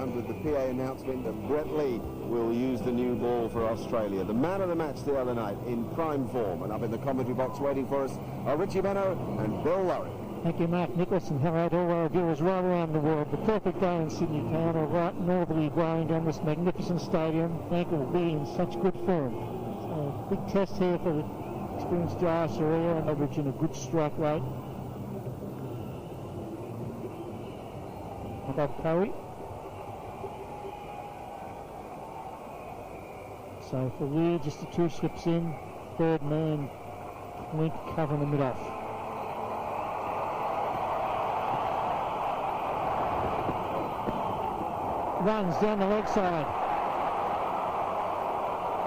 With the PA announcement that Brett Lee will use the new ball for Australia. The man of the match the other night in prime form, and up in the commentary box waiting for us are Richie Benno and Bill Lowry. Thank you, Mark Nicholson. Hello to all our viewers right around the world. The perfect day in Sydney town, or right northerly blowing down this magnificent stadium. Thank you for being in such good form. So, big test here for the experienced Jai Surya, and averaging a good strike rate. Above Curry. So for Lee, just the two slips in, third man, link covering the mid-off. Runs down the leg side.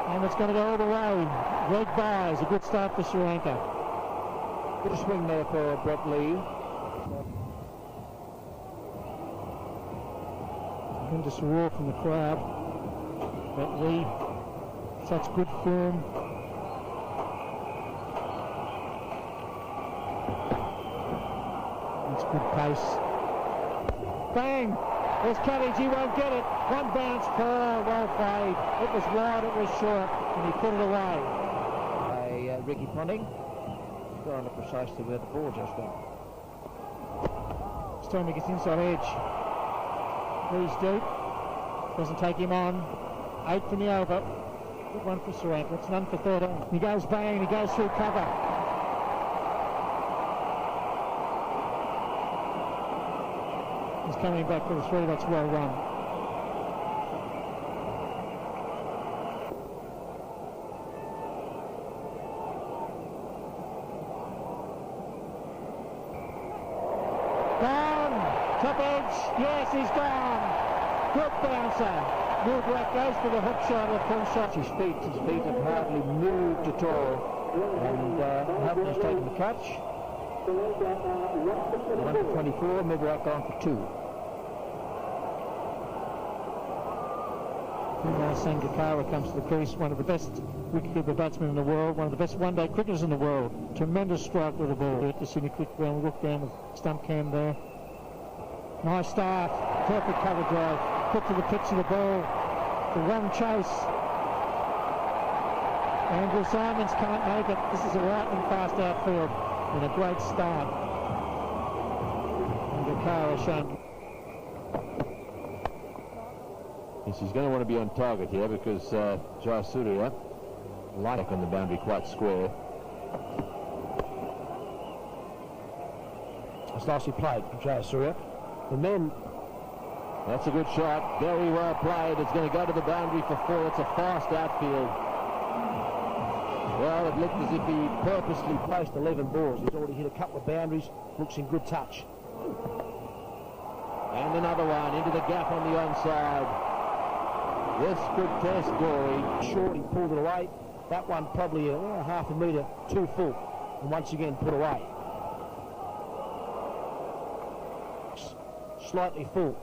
And it's going to go all the way. Leg buys, a good start for Sri Lanka. Good swing there for Brett Lee. Tremendous roar from the crowd. Brett Lee. Such good form. It's good pace. Bang! There's Cabbage, he won't get it. One bounce, well played. It was wide, it was short, and he put it away. Ricky Ponting. Going to precisely where the ball just went. This time he gets inside edge. Lee's deep. Doesn't take him on. 8 from the over. Good one for Sri Lanka. It's none for 13. He goes bang, he goes through cover. He's coming back for the 3. That's well run. Gone. Top edge. Yes, he's gone. Good bouncer. Milbrack goes for the hook shot or full shot. His feet have hardly moved at all. And Houghton has taken the catch. 1 for 24, Milbrack gone for 2. Kumar Sangakkara comes to the crease, one of the best wicketkeeper batsmen in the world, one of the best one-day cricketers in the world. Tremendous strike with the ball. At the Sydney Cricket Ground, look down with stump cam there. Nice start, perfect cover drive. Put to the pitch of the ball, the run chase. Andrew Simons can't make it. This is a lightning fast outfield and a great start. And Gakara shown. Yes, he's going to want to be on target here because Jai Surya light on the boundary quite square. It's nicely played from Jai Surya. The men. That's a good shot. Very well played. It's going to go to the boundary for 4. It's a fast outfield. Well, it looked as if he purposely placed 11 balls. He's already hit a couple of boundaries. Looks in good touch. And another one into the gap on the onside. This could test Gory. Short, he pulled it away. That one probably half a metre too full. And once again put away. Slightly full.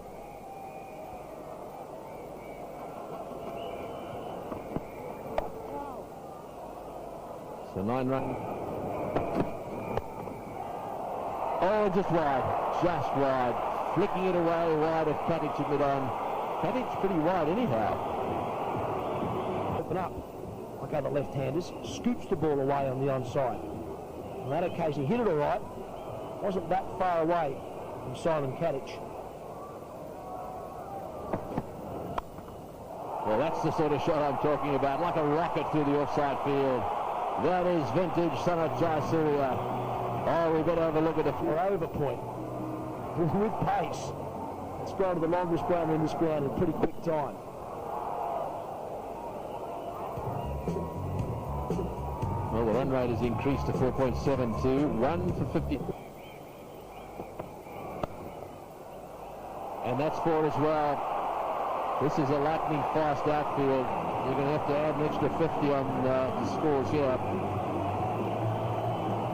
So 9 run. Oh, just wide. Just wide. Flicking it away wide of Katic at mid-on. Katic's pretty wide anyhow. Open up. Like other left-handers. Scoops the ball away on the onside. On that occasion, he hit it all right. Wasn't that far away from Simon Katic. Well, that's the sort of shot I'm talking about. Like a rocket through the offside field. That is vintage son of Jai Surya. Oh, we better have a look at the over point. With pace. It's gone to the longest boundary in this ground in a pretty quick time. Well, the run rate has increased to 4.72. 1 for 50. And that's 4 as well. This is a lightning fast outfield. You're going to have to add an extra 50 on the scores here.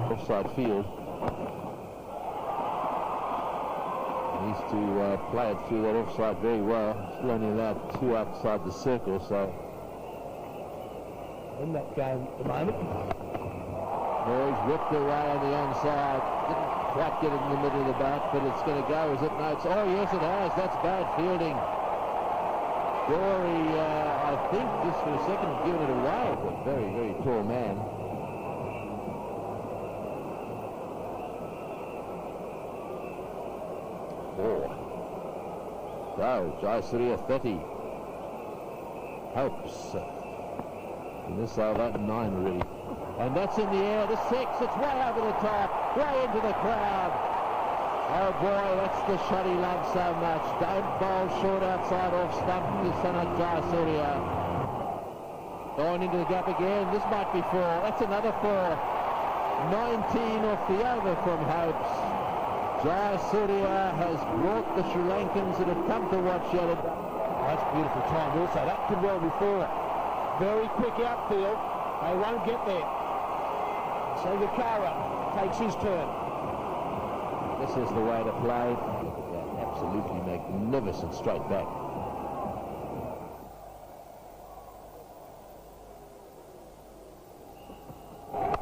Offside field. Needs to play it through that offside very well. Still only allowed 2 outside the circle, so. In that game at the moment. Oh, he's whipped away on the onside. Didn't quite get it in the middle of the bat, but it's going to go, is it? No, it's, oh yes it has. That's bad fielding. Dory, I think, just for a second, given it away. A very, very tall man. Go, Jayasuriya 30. Helps. And this over 9 already. And that's in the air, the 6, it's way over the top, way into the crowd. Oh boy, that's the shot he loves so much. Don't bowl short outside off stump to Sanat Jayasuriya. Going into the gap again, this might be 4, that's another 4. 19 off the over from Hopes. Jayasuriya has brought the Sri Lankans that have come to watch yet. That's beautiful time also. That could well be 4. Very quick outfield. They won't get there. Sangakkara takes his turn. This is the way to play. Yeah, absolutely magnificent straight back.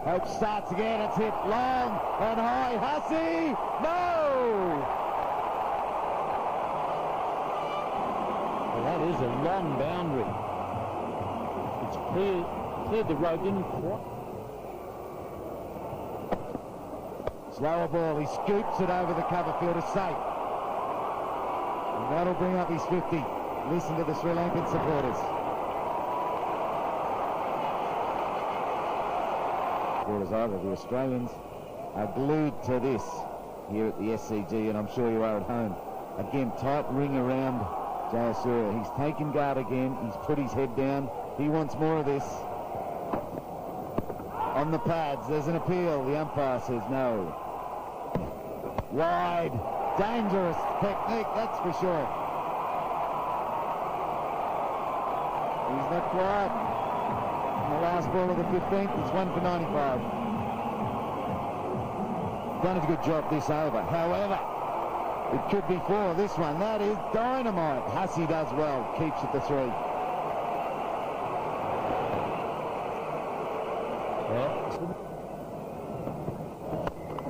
Hope starts again, it's hit long and high. Hussey! No! Well, that is a long boundary. It's cleared the road, didn't quite. Slower ball, he scoops it over the cover field, is safe. And that'll bring up his 50. Listen to the Sri Lankan supporters. Either the Australians are glued to this here at the SCG, and I'm sure you are at home. Again, tight ring around Jayasuriya. He's taken guard again. He's put his head down. He wants more of this. On the pads, there's an appeal. The umpire says no. Wide. Dangerous technique, that's for sure. He's not quiet. The last ball of the 15th, it's 1 for 95. Done a good job this over. However, it could be 4. This one, that is dynamite. Hussey does well, keeps it to 3.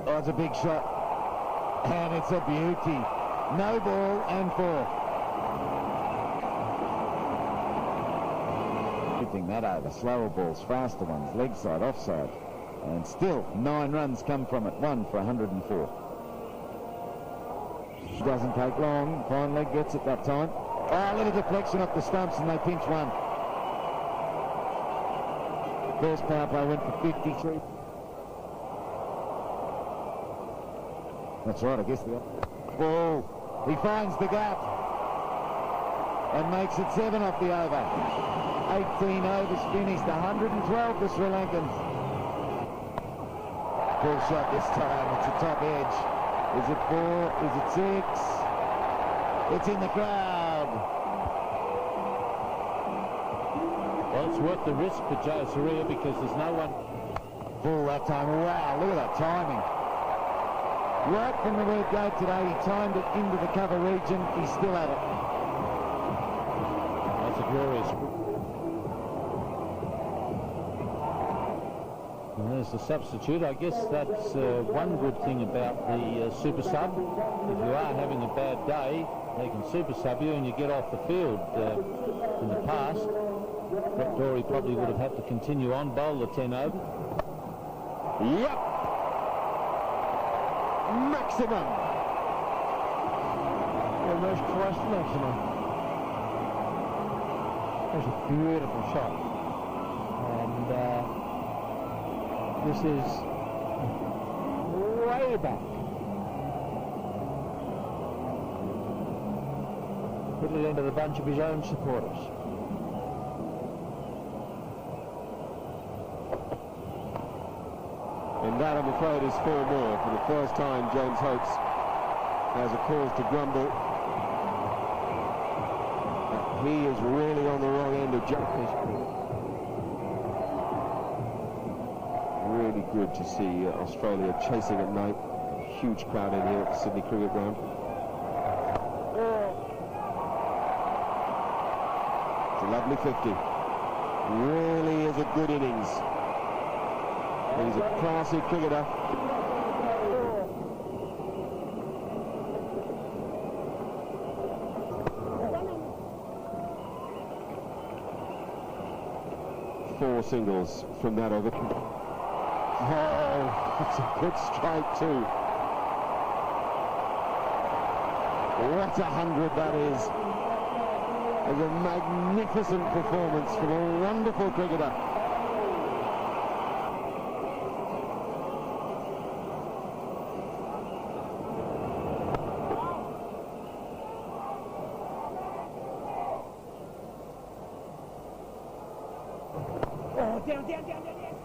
Oh, it's a big shot. And it's a beauty. No ball and 4. That over, slower balls, faster ones, leg side, offside, and still 9 runs come from it, 1 for 104. Doesn't take long, fine leg gets it that time. Oh, a little deflection off the stumps and they pinch 1. First power play went for 53. That's right, I guess the ball. He finds the gap and makes it 7 off the over. 18 overs finished, 112 for Sri Lankans. Full shot this time, it's a top edge. Is it 4? Is it 6? It's in the crowd. Well, it's worth the risk for Jayasuriya because there's no one. Full that time, wow, look at that timing. Right from the word go today, he timed it into the cover region, he's still at it. That's a glorious. And there's the substitute. I guess that's one good thing about the super sub. If you are having a bad day, they can super sub you and you get off the field. In the past, Brett Dory probably would have had to continue on, bowl the 10 over. Yep. Maximum. Almost twice the maximum. That's a beautiful shot. And this is way back. Put it into the bunch of his own supporters. And that, I'm afraid, is 4 more. For the first time, James Hopes has a cause to grumble. He is really on the wrong end of jumping. Really good to see Australia chasing at night. A huge crowd in here at the Sydney Cricket Ground. It's a lovely 50. Really is a good innings. He's a classy cricketer. 4 singles from that over. Oh, that's a good strike too. What a 100 that is. It's a magnificent performance from a wonderful cricketer.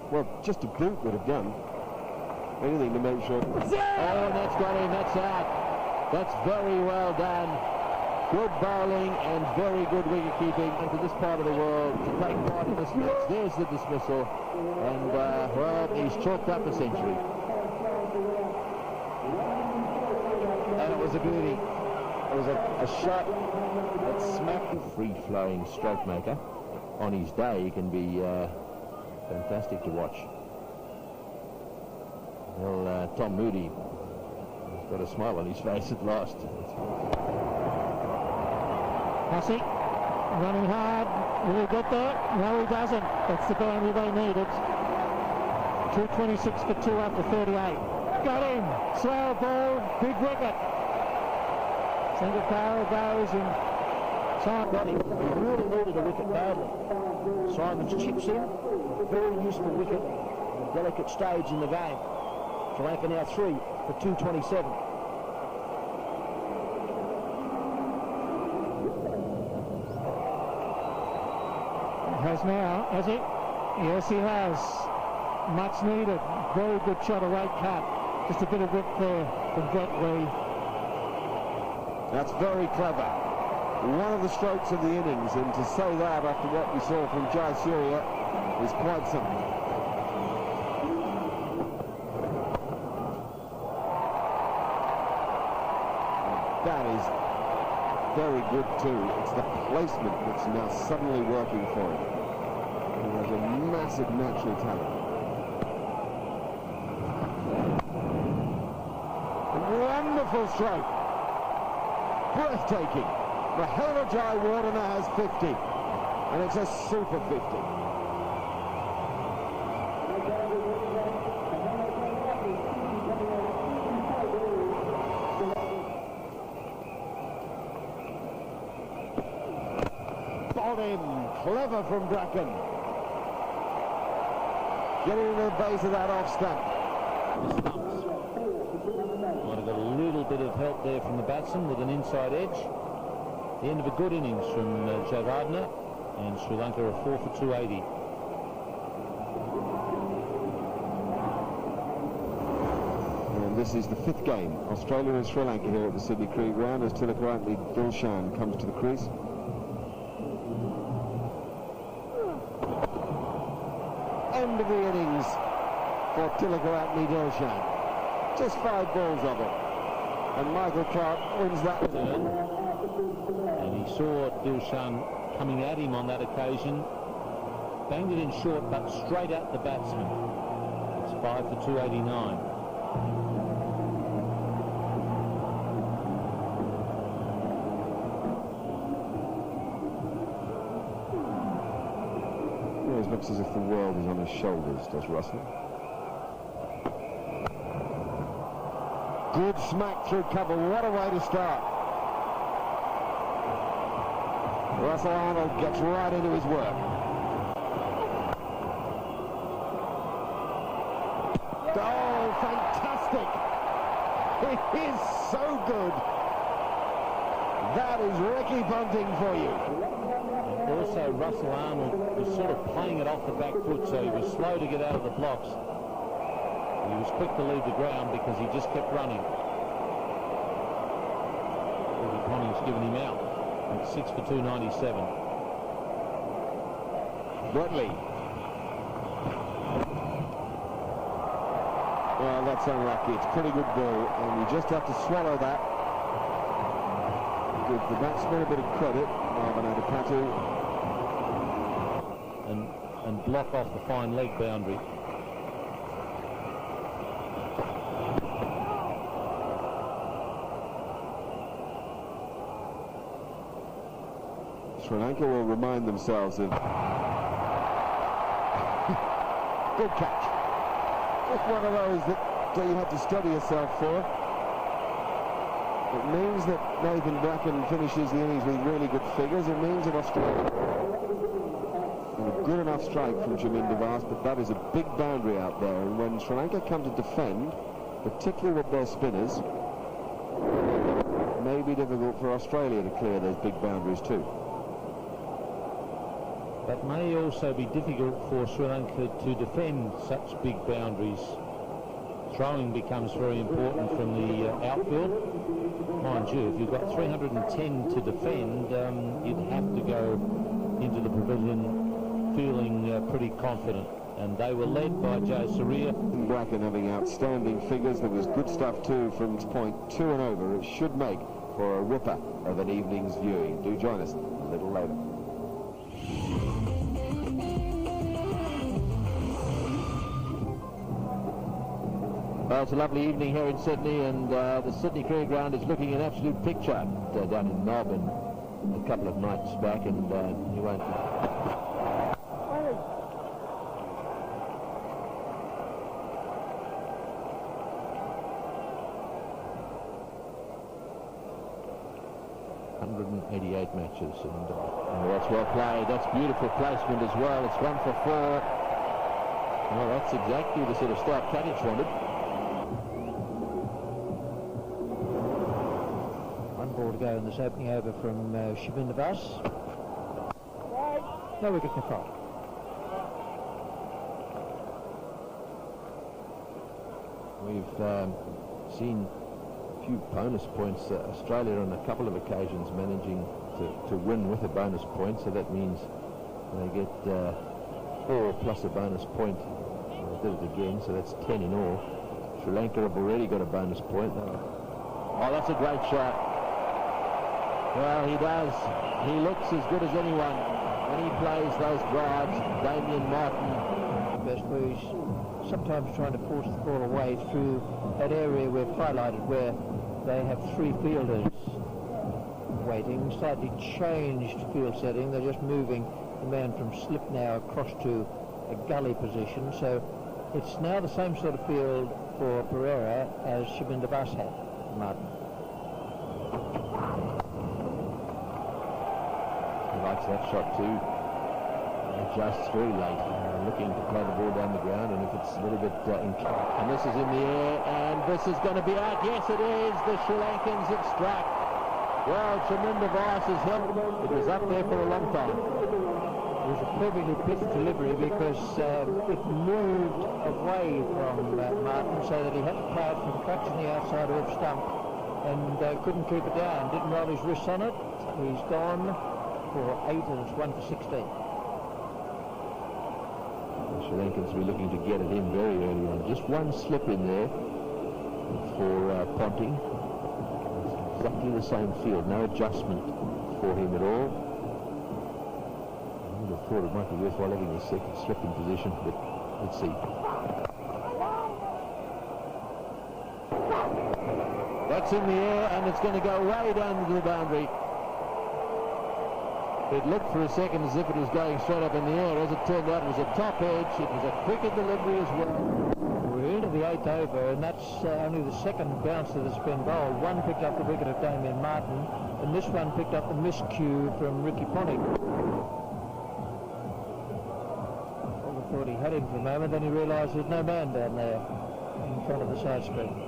Well, just a boot would have done. Anything to make sure. Oh, and that's got him, that's out. That's very well done. Good bowling and very good wicket keeping into this part of the world to take part in this match. There's the dismissal. And, well, he's chalked up a century. And it was a beauty. It was a shot that smacked the free-flowing stroke maker. On his day, he can be fantastic to watch. Well, Tom Moody has got a smile on his face at last. Hussey running hard. Will he get there? No, he doesn't. That's the boundary they needed. 226 for 2 after 38. Got him. Slow ball. Big wicket. Sangakkara goes and Simon Got him. He really needed a wicket badly. Simon's chips in. Very useful wicket. A delicate stage in the game. Sri Lanka now 3 for 227. Has now, has he? Yes, he has. Much needed. Very good shot, a right cut. Just a bit of rip there from Brett Lee. That's very clever. One of the strokes of the innings, and to say that after what we saw from Jai Surya is quite something. That is very good too. It's the placement that's now suddenly working for him. He has a massive natural talent. Wonderful stroke. Breathtaking. Mahela Jai Wardner has 50, and it's a super 50. Clever from Bracken. Getting to the base of that off stump. Might have got a little bit of help there from the batsman with an inside edge. The end of a good innings from Joe Gardner, and Sri Lanka are 4 for 280. And this is the 5th game. Australia and Sri Lanka here at the Sydney Cricket Ground as Tilakaratne Dilshan comes to the crease. End of the innings for Tilakaratne Dilshan. Just 5 balls of it. And Michael Clarke wins that turn. And he saw Dilshan coming at him on that occasion. Banged it in short, but straight at the batsman. It's 5 for 289. It looks as if the world is on his shoulders, does Russell. Good smack through cover. What a way to start. Russell Arnold gets right into his work. Oh, fantastic. It is so good. That is Ricky Bunting for you. Also, Russell Arnold was sort of playing it off the back foot, so he was slow to get out of the blocks. He was quick to leave the ground because he just kept running. Ricky Bunting's given him out. It's 6 for 297. Brett Well, that's unlucky. It's pretty good ball, and you just have to swallow that. Give the batsman a bit of credit, Marvin Adipatu. And block off the fine leg boundary. Sri Lanka will remind themselves of Good catch. Just one of those that you had to study yourself for. It means that Nathan Bracken finishes the innings with really good figures. It means that Australia a good enough strike from Chaminda Vaas, but that is a big boundary out there, and when Sri Lanka come to defend, particularly with their spinners, it may be difficult for Australia to clear those big boundaries too. That may also be difficult for Sri Lanka to defend such big boundaries. Throwing becomes very important from the outfield. Mind you, if you've got 310 to defend, you'd have to go into the pavilion feeling pretty confident. And they were led by Joe Surya. Bracken having outstanding figures. There was good stuff too from point 2 and over. It should make for a ripper of an evening's viewing. Do join us a little later. Well, it's a lovely evening here in Sydney, and the Sydney Cricket Ground is looking an absolute picture down in Melbourne a couple of nights back, and you won't... matches, and that's well played. That's beautiful placement as well. It's 1 for 4. Well, that's exactly the sort of start Katic wanted. One ball to go in this opening over from Chaminda Vaas. No wicket control. We've seen a few bonus points. Australia on a couple of occasions managing to win with a bonus point, so that means they get 4 plus a bonus point. They did it again, so that's 10 in all. Sri Lanka have already got a bonus point. Oh, that's a great shot. Well, he does. He looks as good as anyone when he plays those drives. Damien Martin. Best where he's sometimes trying to force the ball away through that area we've highlighted where they have 3 fielders waiting, slightly changed field setting. They're just moving the man from slip now across to a gully position, so it's now the same sort of field for Pereira as Chaminda Vaas had. Martin. He likes that shot too. Adjusts very late, looking to play the ball down the ground, and if it's a little bit and this is in the air, and this is going to be out. Yes, it is. The Sri Lankans have struck. Well, Chaminda Vaas has helped. It was up there for a long time. It was a perfectly pitched delivery because it moved away from Martin so that he had to play it from touching the outside off stump and couldn't keep it down. Didn't roll his wrists on it. He's gone for 8 and it's 1 for 16. The Sri Lankans were looking to get it in very early on. Just one slip in there for Ponting. Exactly the same field, no adjustment for him at all. I would have thought it might be worthwhile having a second slip in position, but let's see. That's in the air, and it's going to go way down to the boundary. It looked for a second as if it was going straight up in the air. As it turned out, it was a top edge. It was a quicker delivery as well. We're into the 8th over, and that's only the second bouncer that's been bowled. One picked up the wicket of Damien Martin, and this one picked up the miscue from Ricky Ponting. Well, I thought he had him for a moment, then he realised there's no man down there in front of the side screen.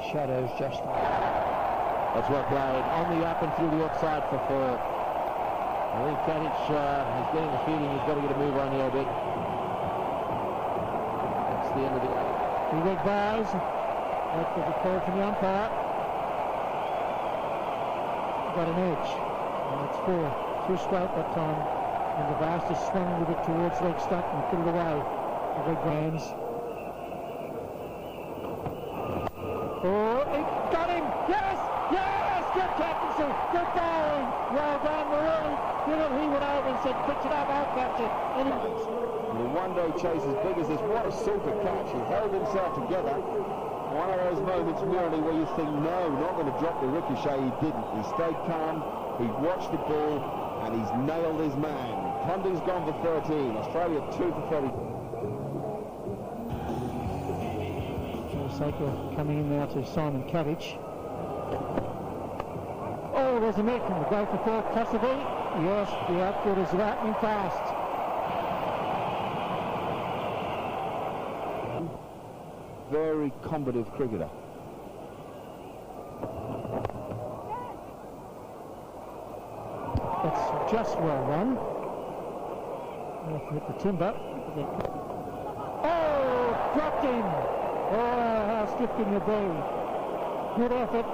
Shadows just... That's well played. On the up and through the offside for 4. I think Katic is getting the feeling he's got to get a move on here a bit. That's the end of the... He leg buys. That was a call from the umpire. Got an edge. And it's 4. Through straight that time. And the Vaas just swung with it towards leg stump and put it away. The leg hands. Oh, it got him! Yes! Yes, good captaincy, good bowling. Well done, really. He went over and said, pitch it up, I'll catch it. And the one-day chase as big as this, what a super catch. He held himself together. One of those moments really where you think, no, not going to drop the ricochet. He didn't. He stayed calm, he watched the ball, and he's nailed his man. Condon's gone for 13. Australia 2 for 30. Saker coming in now to Simon Kadich. Oh, there's a net from the go for third Cassidy. Yes, the outfielders are happening fast. Very combative cricketer. That's just well run. Hit the timber. Oh, dropped him. Oh, how stiff can you be? Good effort.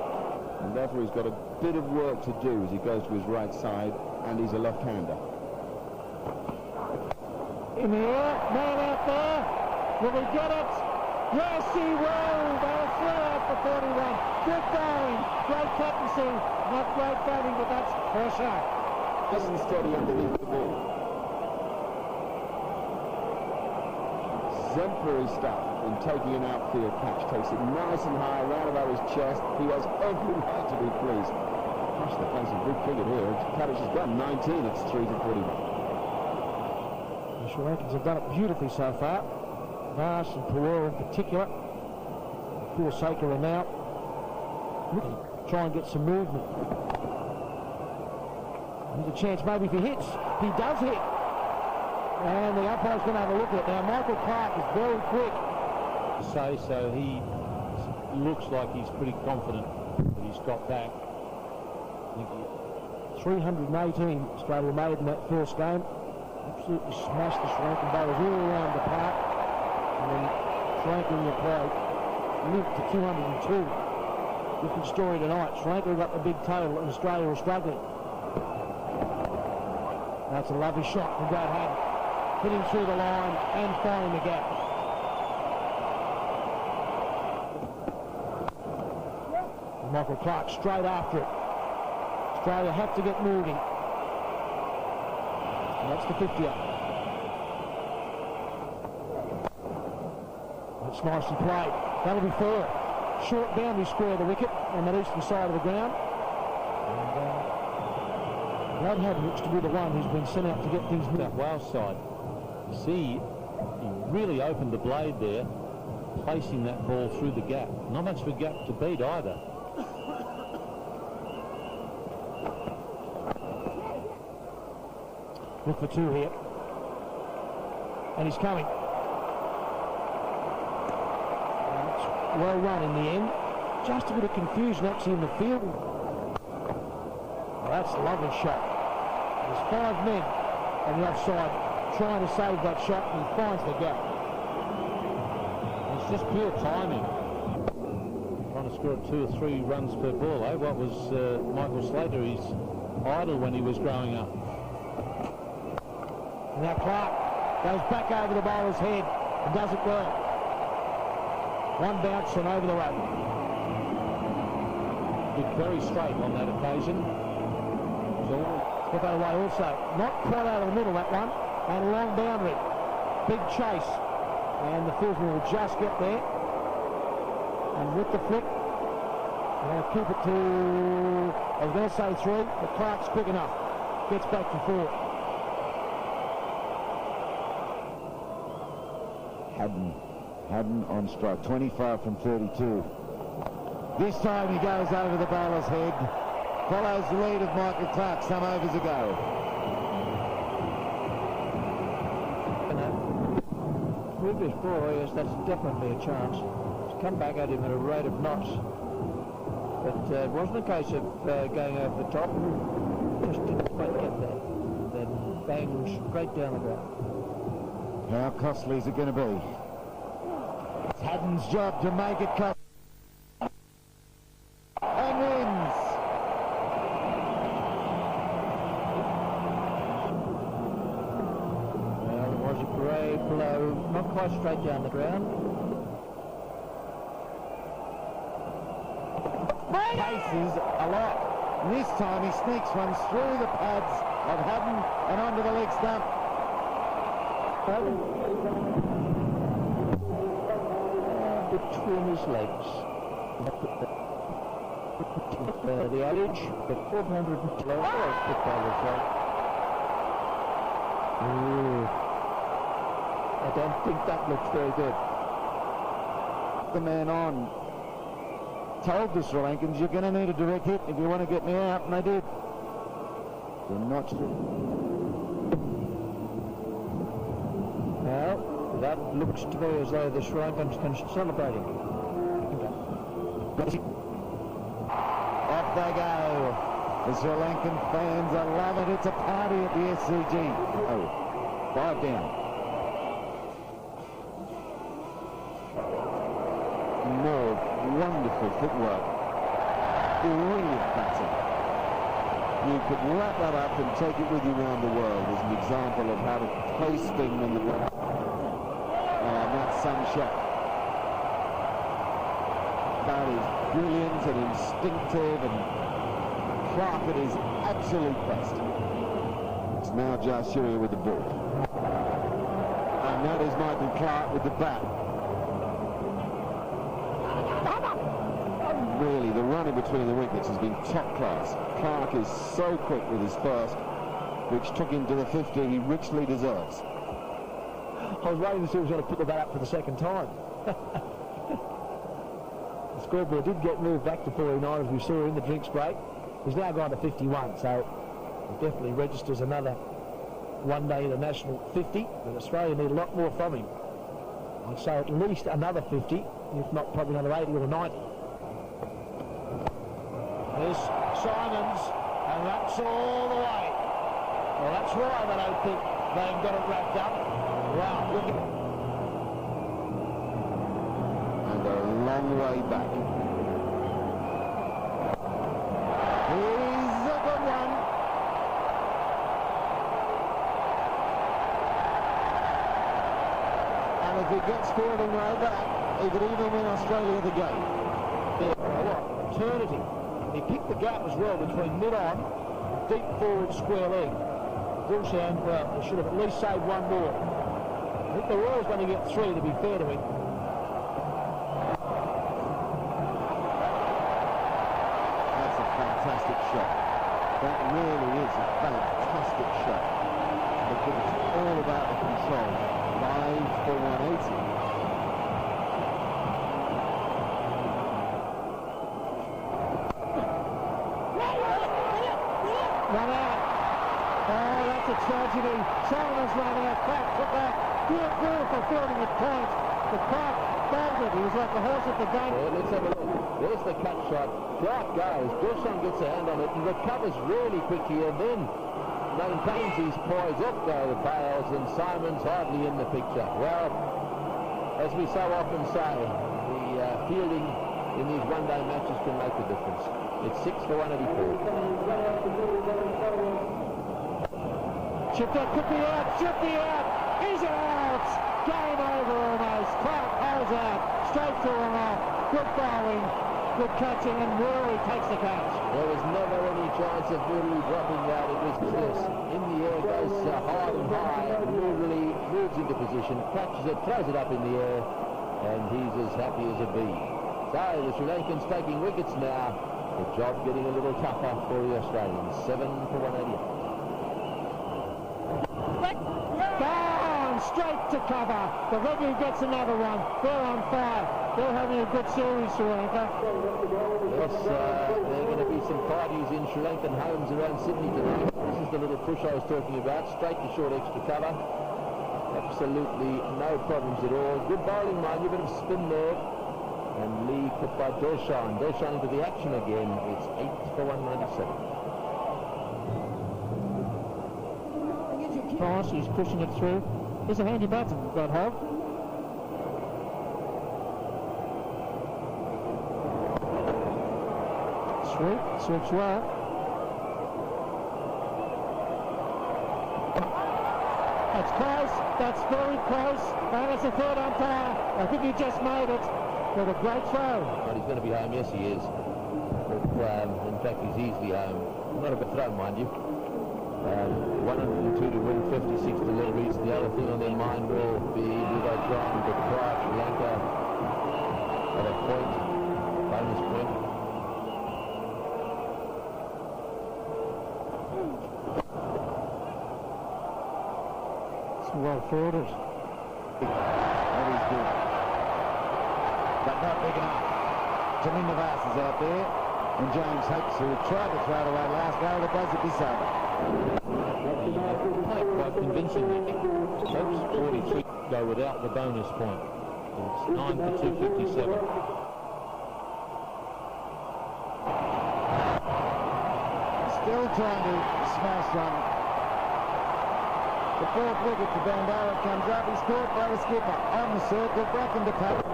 And therefore he's got a bit of work to do as he goes to his right side, and he's a left-hander. In the air, man out there. Will he get it? Yes, he will. They're 3 out for 41. Good bowling, great captaincy, not great batting, but that's pressure. Nice and steady underneath the ball. Exemplary stuff in taking an outfield catch. Takes it nice and high, round about his chest. He has every right to be pleased. Gosh, they're playing some good cricket here. Kadich has got 19. It's 3 for 41. The Sri Lankans have done it beautifully so far. Vash and Pawar in particular. Poor Saker are now try and get some movement. There's a chance maybe if he hits. He does hit. And the umpire's going to have a look at it. Now, Michael Clark is very quick. So he looks like he's pretty confident that he's got back. I think 318 Australia made in that first game. Absolutely smashed the Sri Lankan bowlers all around the park. And then Sri Lanka in the play limped to 202. Different story tonight. Sri Lanka got the big total and Australia were struggling. That's a lovely shot from Brad Haddon. Hitting through the line and finding the gap. And Michael Clark straight after it. Australia have to get moving. And that's the 50-er. That's nicely played. That'll be fair. Short boundary square the wicket on that eastern side of the ground. And Brad Haddon looks to be the one who's been sent out to get things moving. that Wales side. See, he really opened the blade there, placing that ball through the gap. Not much of a gap to beat either. Look for 2 here. And he's coming. And it's well run in the end. Just a bit of confusion actually in the field. Well, that's a lovely shot. There's 5 men on the offside trying to save that shot, and he finds the gap. It's just pure timing. Trying to score 2 or 3 runs per ball, eh? What was Michael Slater? He's idle when he was growing up. Now Clark goes back over the bowler's head and does it well. One bounce and over the rope. Did very straight on that occasion. Got that away also. Not quite out of the middle, that one. And a long boundary. Big chase. And the fieldsman will just get there. And with the flick, they'll keep it to, I was going to say 3, but Clark's quick enough. Gets back to 4. Haddon on strike, 25 from 32. This time he goes over the bowler's head. Follows the lead of Michael Clark some overs ago. With this ball, yes, that's definitely a chance. It's come back at him at a rate of knots. But it wasn't a case of going over the top. Just didn't quite get there. Then bang straight down the ground. How costly is it going to be? It's Haddon's job to make it costly. And wins. Well, it was a great blow, not quite straight down the ground. cases a lot. This time he sneaks one through the pads of Hutton and onto the leg stump. Between his legs. The average, the 400 I don't think that looks very good. The man on told the Sri Lankans, you're going to need a direct hit if you want to get me out, and they did. They're not through. Now, that looks to me as though the Sri Lankans can celebrating. Off they go. The Sri Lankan fans are loving it. It's a party at the SCG. Oh, 5 down. More wonderful footwork. Brilliant batting. You could wrap that up and take it with you around the world as an example of how to play spin when the ball. And that's some shot. That is brilliant and instinctive, and Clark at his absolute best. It's now Jayasuriya with the ball. And that is Michael Clark with the bat. Really, the run in between the wickets has been top class. Clark is so quick with his first, which took him to the 50 he richly deserves. I was waiting to see if he was going to put the bat up for the second time. The scoreboard did get moved back to 49 as we saw in the drinks break. He's now gone to 51, so it definitely registers another one-day international 50, but Australia need a lot more from him. I'd say at least another 50, if not probably another 80 or 90. There's Simons, and that's all the way. Well, that's why I don't think they've got it wrapped up. Wow, look at... And a long way back. He's a good one. And if he gets fielding like that, he could even win Australia the game. Eternity. He picked the gap as well between mid-on, deep forward square leg. Dilshan, well, they should have at least saved one more. I think the Royals going to get 3, to be fair to him. That's a fantastic shot. That really is a fantastic shot. Because it's all about the control. 5 for 180. Run out. Oh, that's a tragedy. Simon's run out. Clark took that. Beautiful fielding at point. The Clark batted it. He was like the horse at the gate. Yeah, let's have a look. There's the cut shot. Clark goes. Dilshan gets a hand on it and recovers really quickly, and then maintains his poise. Off go the tails, and Simon's hardly in the picture. Well, as we so often say, the fielding in these one-day matches can make a difference. It's 6 for 184. Chipped up, could be out, should be out. Is it out? Game over almost. Clark holds out, straight to run off. Good bowling, good catching, and Rory takes the catch. There was never any chance of Murali dropping that. It was just in the air, goes high and high, and Murali moves into position, catches it, throws it up in the air, and he's as happy as a bee. So the Sri Lankans taking wickets now. The job getting a little tougher for the Australians. 7 for 188. Down, straight to cover. The Reggie gets another one. They're on fire. They're having a good series, Sri Lanka. Yes, there are going to be some parties in Sri Lankan homes around Sydney tonight. This is the little push I was talking about. Straight to short extra cover. Absolutely no problems at all. Good bowling, mind you, a bit of spin there. And Lee put by Dilshan. Dilshan into the action again. It's 8 for 197. Price, he's pushing it through. Here's a handy batsman, got Hogg. Sweeps well. That's close, that's very close. And it's a third umpire. I think he just made it. With a great throw. But he's going to be home. Yes, he is. In fact, he's easily home. Not a bit thrown, mind you. 102 to win, 56 deliveries. The other thing on their mind will be, do they try and deprive Sri Lanka of a point, bonus point? It's well fielded. That is good. But not big enough. Jamin Navas is out there, and James Hopes, who tried to throw it away last over, does it this over. Played quite convincingly. Hopes 43 go without the bonus point. It's 9 for 257. Still trying to smash one. The fourth wicket for Bandara comes up. He's caught by the skipper on the circle, back into pack.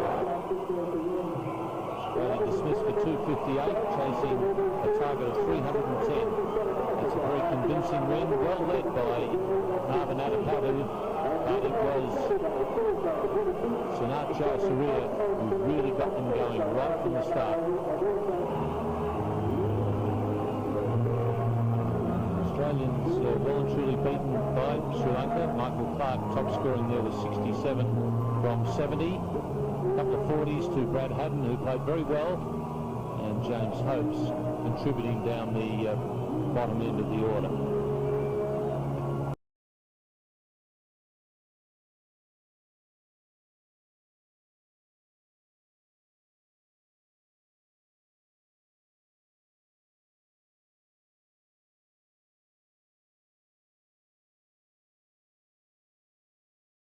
Australia dismissed for 258, chasing a target of 310. It's a very convincing win, well led by Marvin Adapatu, but it was Sanat Jayasuriya who really got them going right from the start. Australians well and truly beaten by Sri Lanka. Michael Clark top scoring there with 67 from 70. A couple of 40s to Brad Haddon, who played very well, and James Hopes contributing down the bottom end of the order.